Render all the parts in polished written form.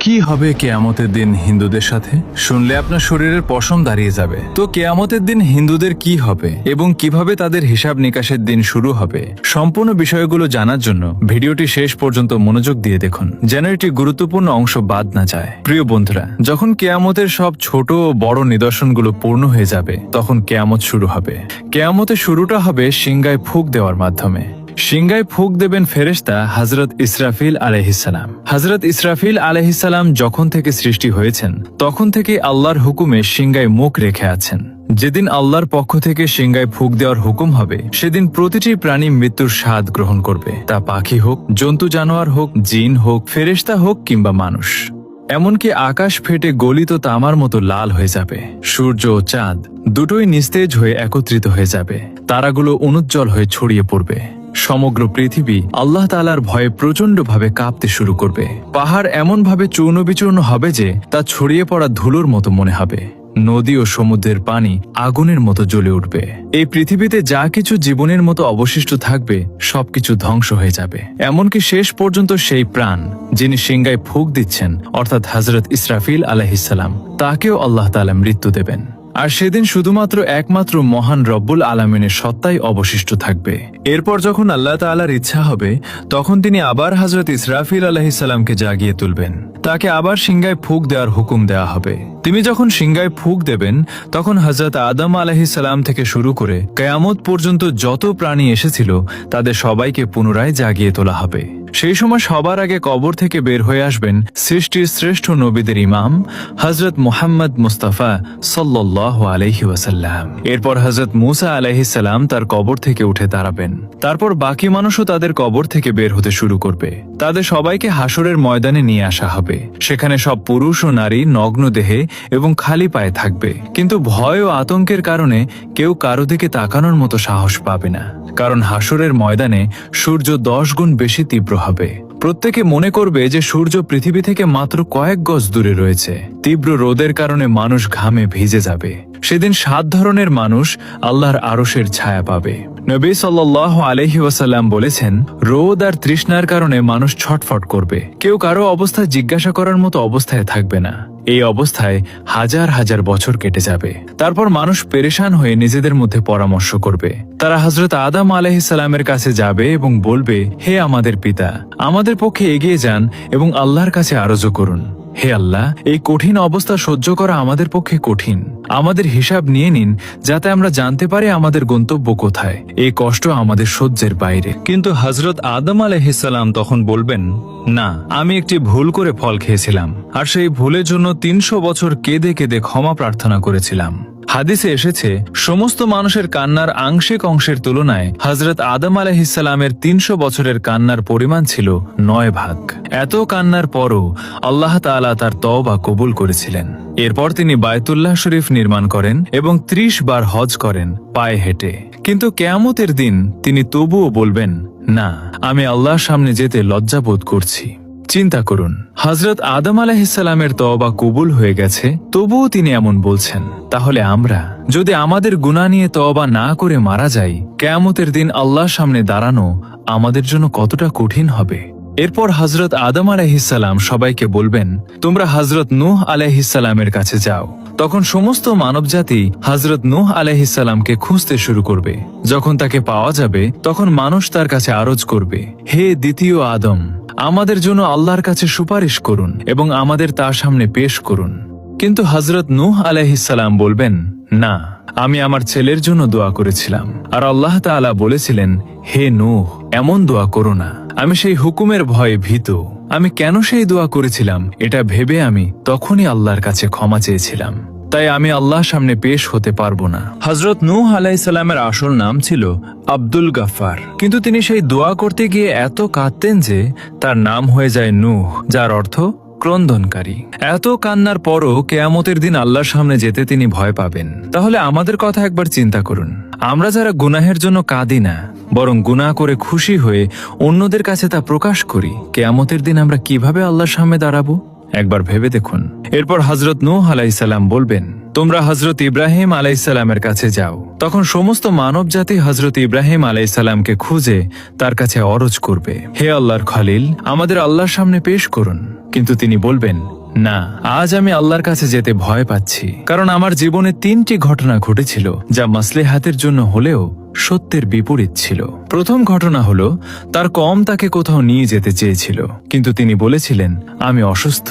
কি হবে কিয়ামতের দিন হিন্দুদের সাথে? শুনলে আপনার শরীরের পশম দাঁড়িয়ে যাবে। তো কিয়ামতের দিন হিন্দুদের কি হবে এবং কিভাবে তাদের হিসাব নিকাশের দিন শুরু হবে, সম্পূর্ণ বিষয়গুলো জানার জন্য ভিডিওটি শেষ পর্যন্ত মনোযোগ দিয়ে দেখুন, যেন এটি গুরুত্বপূর্ণ অংশ বাদ না যায়। প্রিয় বন্ধুরা, যখন কিয়ামতের সব ছোট ও বড় নিদর্শনগুলো পূর্ণ হয়ে যাবে, তখন কিয়ামত শুরু হবে। কিয়ামতের শুরুটা হবে সিংগায় ফুঁক দেওয়ার মাধ্যমে। সিংগায় ফুঁক দেবেন ফেরেশতা হযরত ইসরাফিল আলাইহিসসালাম। হযরত ইসরাফিল আলাইহিসসালাম যখন থেকে সৃষ্টি হয়েছেন, তখন থেকে আল্লাহর হুকুমে সিংগায় মুখ রেখে আছেন। যেদিন আল্লাহর পক্ষ থেকে সিংগায় ফুঁক দেওয়ার হুকুম হবে, সেদিন প্রতিটি প্রাণী মৃত্যুর স্বাদ গ্রহণ করবে। তা পাখি হোক, জন্তু জানোয়ার হোক, জিন হোক, ফেরেশতা হোক কিংবা মানুষ। এমনকি আকাশ ফেটে গলিত তামার মতো লাল হয়ে যাবে। সূর্য ও চাঁদ দুটোই নিস্তেজ হয়ে একত্রিত হয়ে যাবে। তারাগুলো অনুজ্জ্বল হয়ে ছড়িয়ে পড়বে। সমগ্র পৃথিবী আল্লাহ তাআলার ভয়ে প্রচণ্ডভাবে কাঁপতে শুরু করবে। পাহাড় এমনভাবে চূর্ণ বিচূর্ণ হবে যে তা ছড়িয়ে পড়া ধুলোর মতো মনে হবে। নদী ও সমুদ্রের পানি আগুনের মতো জ্বলে উঠবে। এই পৃথিবীতে যা কিছু জীবনের মতো অবশিষ্ট থাকবে, সবকিছু ধ্বংস হয়ে যাবে। এমনকি শেষ পর্যন্ত সেই প্রাণ যিনি সিংগায় ফুঁক দিচ্ছেন, অর্থাৎ হযরত ইসরাফিল আলাইহিসসালাম, তাকেও আল্লাহ তাআলা মৃত্যু দেবেন। আর সেদিন শুধুমাত্র একমাত্র মহান রব্বুল আলামিনের সত্তাই অবশিষ্ট থাকবে। এরপর যখন আল্লাহ তাআলার ইচ্ছা হবে, তখন তিনি আবার হযরত ইসরাফিল আলাইহিসসালামকে জাগিয়ে তুলবেন। তাকে আবার সিংগায় ফুঁক দেওয়ার হুকুম দেওয়া হবে। তিনি যখন সিংগায় ফুঁক দেবেন, তখন হযরত আদম আলাইহিসসালাম থেকে শুরু করে কিয়ামত পর্যন্ত যত প্রাণী এসেছিল, তাদের সবাইকে পুনরায় জাগিয়ে তোলা হবে। সেই সময় সবার আগে কবর থেকে বের হয়ে আসবেন সৃষ্টির শ্রেষ্ঠ নবীদের ইমাম হযরত মুহাম্মদ মুস্তাফা সাল্লাল্লাহু আলাইহি ওয়াসাল্লাম। এরপর হযরত মূসা আলাইহিস সালাম তার কবর থেকে উঠে দাঁড়াবেন। তারপর বাকি মানুষও তাদের কবর থেকে বের হতে শুরু করবে। তাদের সবাইকে হাসরের ময়দানে নিয়ে আসা হবে। সেখানে সব পুরুষ ও নারী নগ্ন দেহে এবং খালি পায়ে থাকবে। কিন্তু ভয় ও আতঙ্কের কারণে কেউ কারো দিকে তাকানোর মতো সাহস পাবে না, কারণ হাসরের ময়দানে সূর্য 10 গুণ বেশি তীব্র হবে। প্রত্যেকে মনে করবে যে সূর্য পৃথিবী থেকে মাত্র কয়েক গজ দূরে রয়েছে। তীব্র রোদের কারণে মানুষ ঘামে ভিজে যাবে। সেদিন 7 ধরনের মানুষ আল্লাহর আরশের ছায়া পাবে। নবী সাল্লাল্লাহু আলাইহি ওয়াসাল্লাম বলেছেন, রোদ আর তৃষ্ণার কারণে মানুষ ছটফট করবে। কেউ কারো অবস্থা জিজ্ঞাসা করার মতো অবস্থায় থাকবে না। এই অবস্থায় হাজার হাজার বছর কেটে যাবে। তারপর মানুষ পেরেশান হয়ে নিজেদের মধ্যে পরামর্শ করবে। তারা হযরত আদম আলাইহিস সালামের কাছে যাবে এবং বলবে, হে আমাদের পিতা, আমাদের পক্ষে এগিয়ে যান এবং আল্লাহর কাছে আরজ করুন। হে আল্লাহ, এই কঠিন অবস্থা সহ্য করা আমাদের পক্ষে কঠিন। আমাদের হিসাব নিয়ে নিন, যাতে আমরা জানতে পারি আমাদের গন্তব্য কোথায়। এই কষ্ট আমাদের সহ্যের বাইরে। কিন্তু হযরত আদম আলাইহিস সালাম তখন বলবেন, না, আমি একটি ভুল করে ফল খেয়েছিলাম, আর সেই ভুলের জন্য 300 বছর কেঁদে কেঁদে ক্ষমা প্রার্থনা করেছিলাম। হাদিসে এসেছে, সমস্ত মানুষের কান্নার আংশিক অংশের তুলনায় হযরত আদম আলাইহিস সালামের 300 বছরের কান্নার পরিমাণ ছিল 9 ভাগ। এত কান্নার পরও আল্লাহ তাআলা তার তওবা কবুল করেছিলেন। এরপর তিনি বায়তুল্লাহ শরীফ নির্মাণ করেন এবং 30 বার হজ করেন পায়ে হেঁটে। কিন্তু কিয়ামতের দিন তিনি তবুও বলবেন, না, আমি আল্লাহর সামনে যেতে লজ্জাবোধ করছি। চিন্তা করুন, হযরত আদম আলাইহিস সালামের তওবা কবুল হয়ে গেছে, তবুও তিনি এমন বলছেন। তাহলে আমরা যদি আমাদের গুনাহ নিয়ে তওবা না করে মারা যাই, কিয়ামতের দিন আল্লাহর সামনে দাঁড়ানো আমাদের জন্য কতটা কঠিন হবে। এরপর হযরত আদম আলাইহিস সালাম সবাইকে বলবেন, তোমরা হযরত নূহ আলাইহিস সালামের কাছে যাও। তখন সমস্ত মানবজাতি হযরত নূহ আলাইহিস সালামকে খুঁজতে শুরু করবে। যখন তাকে পাওয়া যাবে, তখন মানুষ তার কাছে আরজ করবে, হে দ্বিতীয় আদম, আমাদের জন্য আল্লাহর কাছে সুপারিশ করুন এবং আমাদের তার সামনে পেশ করুন। কিন্তু হযরত নূহ আলাইহিস সালাম বলবেন, না, আমি আমার ছেলের জন্য দোয়া করেছিলাম, আর আল্লাহ তাআলা বলেছিলেন, হে নূহ, এমন দোয়া করো না। আমি সেই হুকুমের ভয়ে ভীত। আমি কেন সেই দোয়া করেছিলাম, এটা ভেবে আমি তখনই আল্লাহর কাছে ক্ষমা চেয়েছিলাম। তাই আমি আল্লাহর সামনে পেশ হতে পারবো না। হযরত নূহ আলাইহিস সালামের আসল নাম ছিল আব্দুল গাফফার। কিন্তু তিনি সেই দোয়া করতে গিয়ে এত কাঁদতেন যে তার নাম হয়ে যায় নূহ, যার অর্থ ক্রন্দনকারী। এত কান্নার পরও কিয়ামতের দিন আল্লাহর সামনে যেতে তিনি ভয় পাবেন। তাহলে আমাদের কথা একবার চিন্তা করুন। আমরা যারা গুনাহের জন্য কাঁদি না, বরং গুনাহ করে খুশি হয়ে অন্যদের কাছে তা প্রকাশ করি, কিয়ামতের দিন আমরা কিভাবে আল্লাহর সামনে দাঁড়াবো? একবার ভেবে দেখুন। এরপর হযরত নূহ আলাইহিস সালাম বলবেন, তোমরা হযরত ইব্রাহিম আলাইহিসসালামের কাছে যাও। তখন সমস্ত মানব জাতি হযরত ইব্রাহিম আলাইহিসসালামকে খুঁজে তার কাছে অরজ করবে, হে আল্লাহর খলিল, আমাদের আল্লাহর সামনে পেশ করুন। কিন্তু তিনি বলবেন, না, আজ আমি আল্লাহর কাছে যেতে ভয় পাচ্ছি, কারণ আমার জীবনে 3টি ঘটনা ঘটেছিল যা মাসলেহাতের জন্য হলেও সত্যের বিপরীত ছিল। প্রথম ঘটনা হলো, তার কম তাকে কোথাও নিয়ে যেতে চেয়েছিল, কিন্তু তিনি বলেছিলেন, আমি অসুস্থ।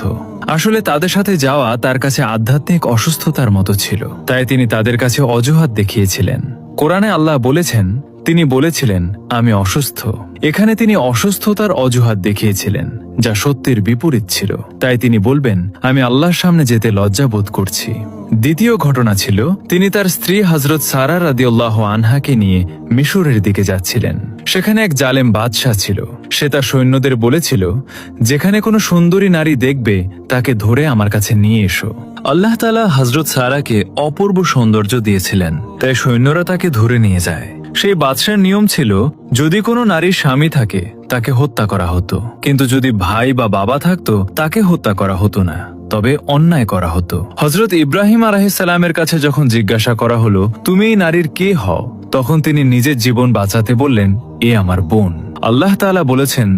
আসলে তাদের সাথে যাওয়া তার কাছে আধ্যাত্মিক অসুস্থতার মতো ছিল, তাই তিনি তাদের কাছে অজুহাত দেখিয়েছিলেন। কোরআনে আল্লাহ বলেছেন, তিনি বলেছিলেন, আমি অসুস্থ। এখানে তিনি অসুস্থতার অজুহাত দেখিয়েছিলেন, যা সত্যের বিপরীত ছিল। তাই তিনি বলবেন, আমি আল্লাহর সামনে যেতে লজ্জা বোধ করছি। দ্বিতীয় ঘটনা ছিল, তিনি তার স্ত্রী হযরত সারা রাদিয়াল্লাহু আনহাকে নিয়ে মিশরের দিকে যাচ্ছিলেন। সেখানে এক জালেম বাদশাহ ছিল। সে তার সৈন্যদের বলেছিল, যেখানে কোনো সুন্দরী নারী দেখবে তাকে ধরে আমার কাছে নিয়ে এসো। আল্লাহ তাআলা হযরত সারাকে অপূর্ব সৌন্দর্য দিয়েছিলেন, তাই সৈন্যরা তাকে ধরে নিয়ে যায়। সেই বাদশার নিয়ম ছিল, যদি কোনো নারীর স্বামী থাকে তাকে হত্যা করা হতো, কিন্তু যদি ভাই বা বাবা থাকতো তাকে হত্যা করা হতো না, তবে অন্যায় করা হতো। হযরত ইব্রাহিম আলাইহিসসালামের কাছে যখন জিজ্ঞাসা করা হলো, তুমি এই নারীর কে হও, তখন তিনি নিজের জীবন বাঁচাতে বললেন, এ আমার বোন। আল্লাহ তাআলা বলেছেন,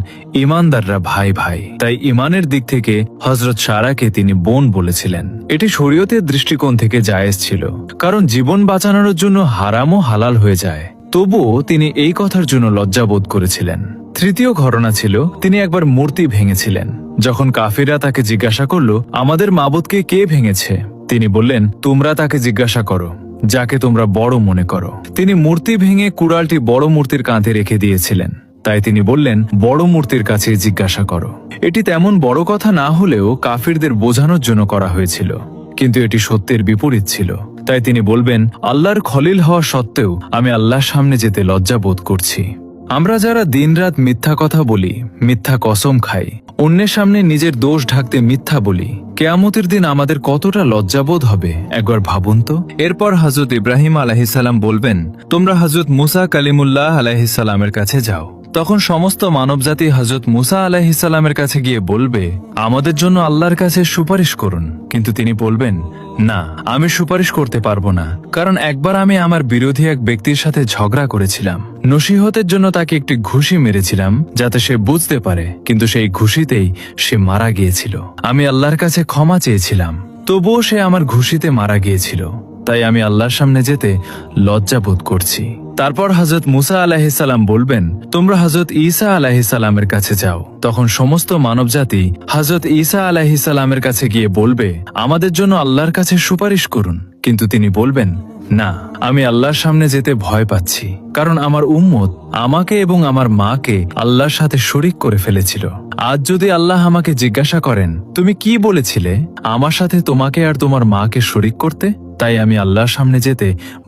ঈমানদাররা ভাই ভাই, তাই ঈমানের দিক থেকে হযরত সারাকে তিনি বোন বলেছিলেন। এটি শরীয়তের দৃষ্টিকোণ থেকে জায়েজ ছিল, কারণ জীবন বাঁচানোর জন্য হারামও হালাল হয়ে যায়। তবুও তিনি এই কথার জন্য লজ্জাবোধ করেছিলেন। তৃতীয় ঘটনা ছিল, তিনি একবার মূর্তি ভেঙেছিলেন। যখন কাফিররা তাকে জিজ্ঞাসা করলো, আমাদের মাবুদকে কে ভেঙেছে, তিনি বললেন, তোমরা তাকে জিজ্ঞাসা করো যাকে তোমরা বড় মনে করো। তিনি মূর্তি ভেঙে কুড়ালটি বড় মূর্তির কাঁধে রেখে দিয়েছিলেন, তাই তিনি বললেন, বড় মূর্তির কাছে জিজ্ঞাসা করো। এটি তেমন বড় কথা না হলেও কাফিরদের বোঝানোর জন্য করা হয়েছিল, কিন্তু এটি সত্যের বিপরীত ছিল। তাই তিনি বলবেন, আল্লাহর খলিল হওয়া সত্ত্বেও আমি আল্লাহর সামনে যেতে লজ্জা বোধ করছি। আমরা যারা দিনরাত মিথ্যা কথা বলি, মিথ্যা কসম খাই, অন্যের সামনে নিজের দোষ ঢাকতে মিথ্যা বলি, কিয়ামতের দিন আমাদের কতটা লজ্জাবোধ হবে একবার ভাবুন তো। এরপর হযরত ইব্রাহিম আলাইহিসসালাম বলবেন, তোমরা হযরত মুসা কালিমুল্লাহ আলাইহিসসালামের কাছে যাও। তখন সমস্ত মানবজাতি হযরত মুসা আলাইহিসসালামের কাছে গিয়ে বলবে, আমাদের জন্য আল্লাহর কাছে সুপারিশ করুন। কিন্তু তিনি বলবেন, না, আমি সুপারিশ করতে পারবো না, কারণ একবার আমি আমার বিরোধী এক ব্যক্তির সাথে ঝগড়া করেছিলাম। নসিহতের জন্য তাকে একটি ঘুষি মেরেছিলাম যাতে সে বুঝতে পারে, কিন্তু সেই ঘুষিতেই সে মারা গিয়েছিল। আমি আল্লাহর কাছে ক্ষমা চেয়েছিলাম, তবুও সে আমার ঘুষিতে মারা গিয়েছিল, তাই আমি আল্লাহর সামনে যেতে লজ্জা বোধ করছি। তারপর হযরত মুসা আলাইহিসসালাম বলবেন, তোমরা হযরত ঈসা আলাইহিসসালামের কাছে যাও। তখন সমস্ত মানবজাতি হযরত ঈসা আলাইহিসসালামের কাছে গিয়ে বলবে, আমাদের জন্য আল্লাহর কাছে সুপারিশ করুন। কিন্তু তিনি বলবেন, না, আমি আল্লাহর সামনে যেতে ভয় পাচ্ছি, কারণ আমার উম্মত আমাকে এবং আমার মাকে আল্লাহর সাথে শরীক করে ফেলেছিল। আজ যদি আল্লাহ আমাকে জিজ্ঞাসা করেন, তুমি কি বলেছিলে আমার সাথে তোমাকে আর তোমার মাকে শরীক করতে, তাই আমি আল্লাহর সামনে যেতে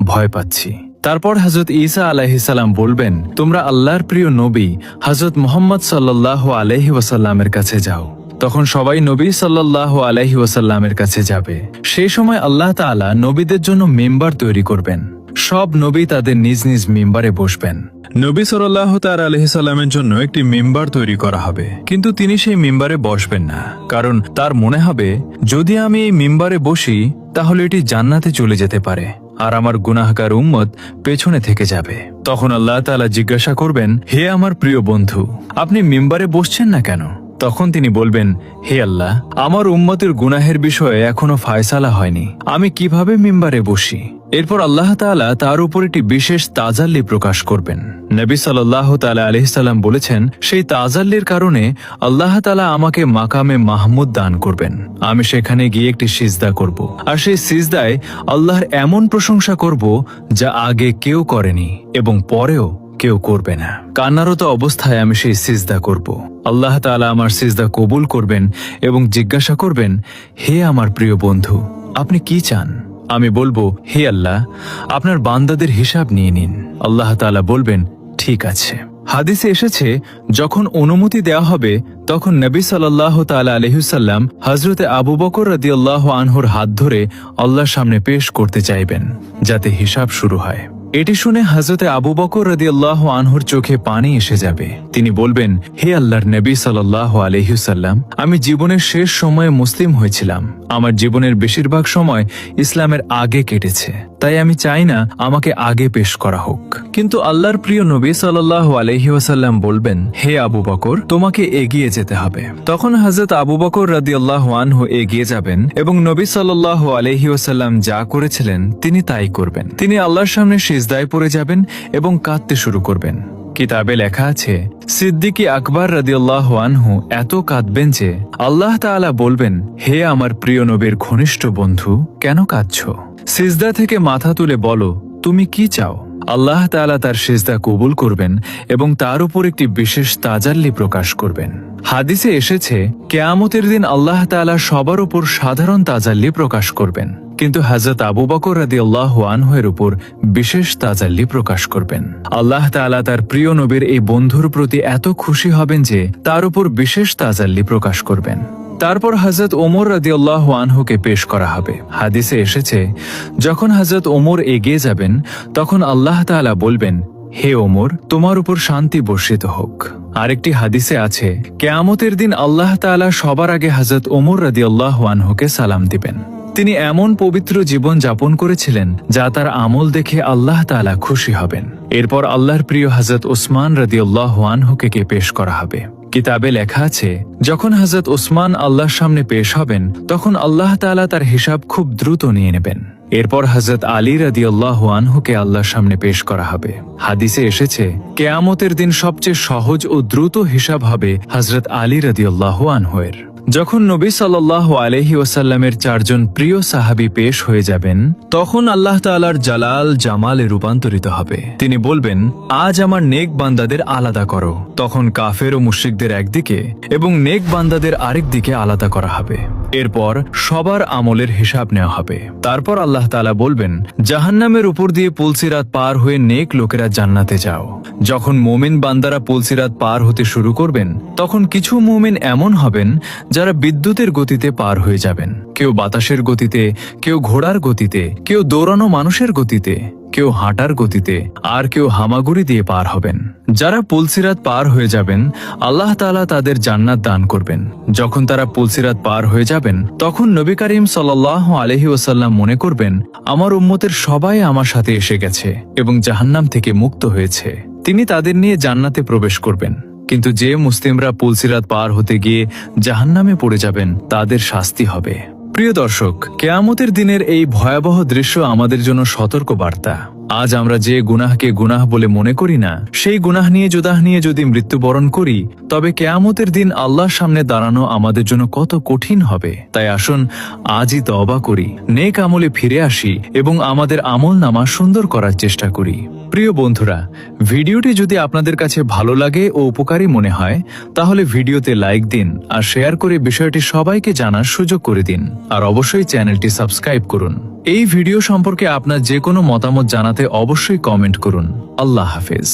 ভয় পাচ্ছি। তারপর হযরত ঈসা আলাইহিসসালাম বলবেন, তোমরা আল্লাহর প্রিয় নবী হযরত মুহাম্মদ সাল্লাল্লাহু আলাইহি ওয়াসাল্লামের কাছে যাও। তখন সবাই নবী সাল্লাল্লাহু আলাইহি ওয়াসাল্লামের কাছে যাবে। সেই সময় আল্লাহ তাআলা নবীদের জন্য মিম্বার তৈরি করবেন। সব নবী তাদের নিজ নিজ মিম্বারে বসবেন। নবী সাল্লাল্লাহু তাআলা আলাইহি সাল্লামের জন্য একটি মিম্বার তৈরি করা হবে, কিন্তু তিনি সেই মিম্বারে বসবেন না, কারণ তার মনে হবে, যদি আমি এই মিম্বারে বসি তাহলে এটি জান্নাতে চলে যেতে পারে, আর আমার গুনাহগার উম্মত পেছনে থেকে যাবে। তখন আল্লাহ তাআলা জিজ্ঞাসা করবেন, হে আমার প্রিয় বন্ধু, আপনি মিম্বারে বসছেন না কেন? তখন তিনি বলবেন, হে আল্লাহ, আমার উম্মতের গুনাহের বিষয়ে এখনো ফায়সালা হয়নি, আমি কিভাবে মিম্বারে বসি? এরপর আল্লাহ তাআলা তার উপর একটি বিশেষ তাজাল্লি প্রকাশ করবেন। নবী সাল্লাল্লাহু তাআলা আলাইহি সাল্লাম বলেছেন, সেই তাজাল্লির কারণে আল্লাহ তাআলা আমাকে মাকামে মাহমুদ দান করবেন। আমি সেখানে গিয়ে একটি সিজদা করব, আর সেই সিজদায় আল্লাহর এমন প্রশংসা করব যা আগে কেউ করেনি এবং পরেও কেউ করবে না। কান্নারত অবস্থায় আমি সেই সিজদা করব। আল্লাহ তাআলা আমার সিজদা কবুল করবেন এবং জিজ্ঞাসা করবেন, হে আমার প্রিয় বন্ধু, আপনি কি চান? আমি বলবো, হে আল্লাহ, আপনার বান্দাদের হিসাব নিয়ে নিন। আল্লাহ তাআলা বলবেন, ঠিক আছে। হাদিসে এসেছে, যখন অনুমতি দেওয়া হবে তখন নবী সাল্লাল্লাহু তাআলা আলাইহি ওয়াসাল্লাম হযরতে আবু বকর রাদিয়াল্লাহু আনহুর হাত ধরে আল্লাহর সামনে পেশ করতে চাইবেন, যাতে হিসাব শুরু হয়। এটি শুনে হযরতে আবু বকর রাদিয়াল্লাহু আনহুর চোখে পানি এসে যাবে। তিনি বলবেন, হে আল্লাহর নবী সাল্লাল্লাহু আলাইহি ওয়াসাল্লাম, আমি জীবনের শেষ সময়ে মুসলিম হয়েছিলাম। আমার জীবনের বেশিরভাগ সময় ইসলামের আগে কেটেছে, তাই আমি চাই না আমাকে আগে পেশ করা হোক। কিন্তু আল্লাহর প্রিয় নবী সাল্লাল্লাহু আলাইহি ওয়াসাল্লাম বলবেন, হে আবু বকর, তোমাকে এগিয়ে যেতে হবে। তখন হযরত আবু বকর রাদিয়াল্লাহু আনহু এগিয়ে যাবেন এবং নবী সাল্লাল্লাহু আলাইহি ওয়াসাল্লাম যা করেছিলেন তিনি তাই করবেন। তিনি আল্লাহর সামনে সিজদায় পড়ে যাবেন এবং কাঁদতে শুরু করবেন। কিতাবে লেখা আছে, সিদ্দিক আকবর রাদিয়াল্লাহু আনহু এত কাঁদবেন যে আল্লাহ তাআলা বলবেন, হে আমার প্রিয় নবীর ঘনিষ্ঠ বন্ধু, কেন কাঁদছো? সিজদা থেকে মাথা তুলে বলো, তুমি কি চাও? আল্লাহ তাআলা তার সিজদা কবুল করবেন এবং তার উপর একটি বিশেষ তাজাল্লি প্রকাশ করবেন। হাদিসে এসেছে, কিয়ামতের দিন আল্লাহ তাআলা সবার উপর সাধারণ তাজাল্লি প্রকাশ করবেন, কিন্তু হযরত আবু বকর রাদিয়াল্লাহু আনহু এর উপর বিশেষ তাজাল্লি প্রকাশ করবেন। আল্লাহ তাআলা তার প্রিয় নবীর এই বন্ধুর প্রতি এত খুশি হবেন যে তার উপর বিশেষ তাজাল্লি প্রকাশ করবেন। তারপর হযরত ওমর রাদিয়াল্লাহু আনহুকে পেশ করা হবে। হাদিসে এসেছে, যখন হযরত ওমর এগিয়ে যাবেন তখন আল্লাহ তাআলা বলবেন, হে ওমর, তোমার উপর শান্তি বর্ষিত হোক। আরেকটি হাদিসে আছে, কিয়ামতের দিন আল্লাহ তাআলা সবার আগে হযরত ওমর রাদিয়াল্লাহু আনহুকে সালাম দিবেন। তিনি এমন পবিত্র জীবন যাপন করেছিলেন যা তার আমল দেখে আল্লাহ তাআলা খুশি হবেন। এরপর আল্লাহর প্রিয় হযরত ওসমান রাদিয়াল্লাহু আনহুকে পেশ করা হবে। কিতাবে লেখা আছে, যখন হযরত ওসমান আল্লাহর সামনে পেশ হবেন তখন আল্লাহ তাআলা তার হিসাব খুব দ্রুত নিয়ে নেবেন। এরপর হযরত আলী রাদিয়াল্লাহু আনহুকে আল্লাহর সামনে পেশ করা হবে। হাদিসে এসেছে, কিয়ামতের দিন সবচেয়ে সহজ ও দ্রুত হিসাব হবে হযরত আলী রাদিয়াল্লাহু আনহুর। যখন নবী সাল্লাল্লাহু আলাইহি ওয়াসাল্লামের 4 জন প্রিয় সাহাবী পেশ হয়ে যাবেন তখন আল্লাহ তাআলার জালাল জামালে রূপান্তরিত হবে। তিনি বলবেন, আজ আমার নেক বান্দাদের আলাদা করো। তখন কাফের ও মুশরিকদের একদিকে এবং নেক বান্দাদের আরেক দিকে আলাদা করা হবে। এরপর সবার আমলের হিসাব নেওয়া হবে। তারপর আল্লাহ তাআলা বলবেন, জাহান্নামের উপর দিয়ে পুলসিরাত পার হয়ে নেক লোকেরা জান্নাতে যাও। যখন মুমিন বান্দারা পুলসিরাত পার হতে শুরু করবেন তখন কিছু মুমিন এমন হবেন যারা বিদ্যুতের গতিতে পার হয়ে যাবেন। কেউ বাতাসের গতিতে, কেউ ঘোড়ার গতিতে, কেউ দৌড়ানো মানুষের গতিতে, কেউ হাঁটার গতিতে, আর কেউ হামাগুড়ি দিয়ে পার হবেন। যারা পুলসিরাত পার হয়ে যাবেন আল্লাহ তাআলা তাদের জান্নাত দান করবেন। যখন তারা পুলসিরাত পার হয়ে যাবেন তখন নবী করিম সাল্লাল্লাহু আলাইহি ওয়াসাল্লাম মনে করবেন, আমার উম্মতের সবাই আমার সাথে এসে গেছে এবং জাহান্নাম থেকে মুক্ত হয়েছে। তিনি তাদের নিয়ে জান্নাতে প্রবেশ করবেন। কিন্তু যে মুসলিমরা পুলসিরাত পার হতে গিয়ে জাহান্নামে পড়ে যাবেন তাদের শাস্তি হবে। প্রিয় দর্শক, কিয়ামতের দিনের এই ভয়াবহ দৃশ্য আমাদের জন্য সতর্ক বার্তা। আজ আমরা যে গুনাহকে গুনাহ বলে মনে করি না, সেই গুনাহ নিয়ে যদি মৃত্যুবরণ করি তবে কিয়ামতের দিন আল্লাহর সামনে দাঁড়ানো আমাদের জন্য কত কঠিন হবে। তাই আসুন আজই তওবা করি, নেক আমলে ফিরে আসি এবং আমাদের আমলনামা সুন্দর করার চেষ্টা করি। প্রিয় বন্ধুরা, ভিডিওটি যদি আপনাদের কাছে ভালো লাগে ও উপকারী মনে হয় তাহলে ভিডিওতে লাইক দিন আর শেয়ার করে বিষয়টি সবাইকে জানার সুযোগ করে দিন। আর অবশ্যই চ্যানেলটি সাবস্ক্রাইব করুন। এই ভিডিও সম্পর্কে আপনার যে কোনো মতামত জানাতে অবশ্যই কমেন্ট করুন। আল্লাহ হাফেজ।